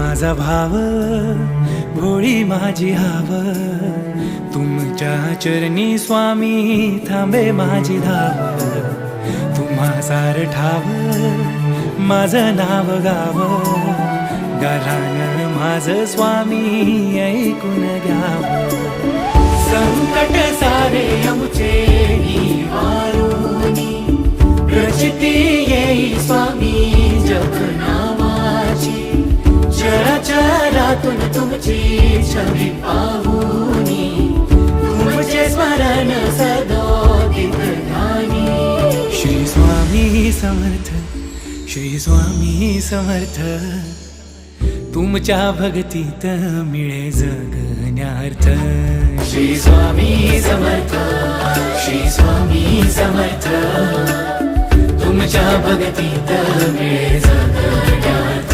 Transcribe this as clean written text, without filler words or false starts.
माझा भाव भोळी माझी हाव, तुमच्या चरणी स्वामी थांबे माझी धाव. तुम्हा सार ठाव माझं नाव गाव, गालान माझं स्वामी ऐकून घ्याव. संकट सारे आमचे निवारुनी, प्रचिती येई स्वामी जप नावाची. चराचरातून तुमची छवी पाहुनी, तुमचे स्मरण सदोदित ध्यानी. श्री स्वामी समर्थ, श्री स्वामी समर्थ, तुमच्या भक्तीत मिळे जगण्यार्थ. श्री स्वामी समर्थ, श्री स्वामी समर्थ, तुमच्या भक्तीत मिळे जगण्यार्थ.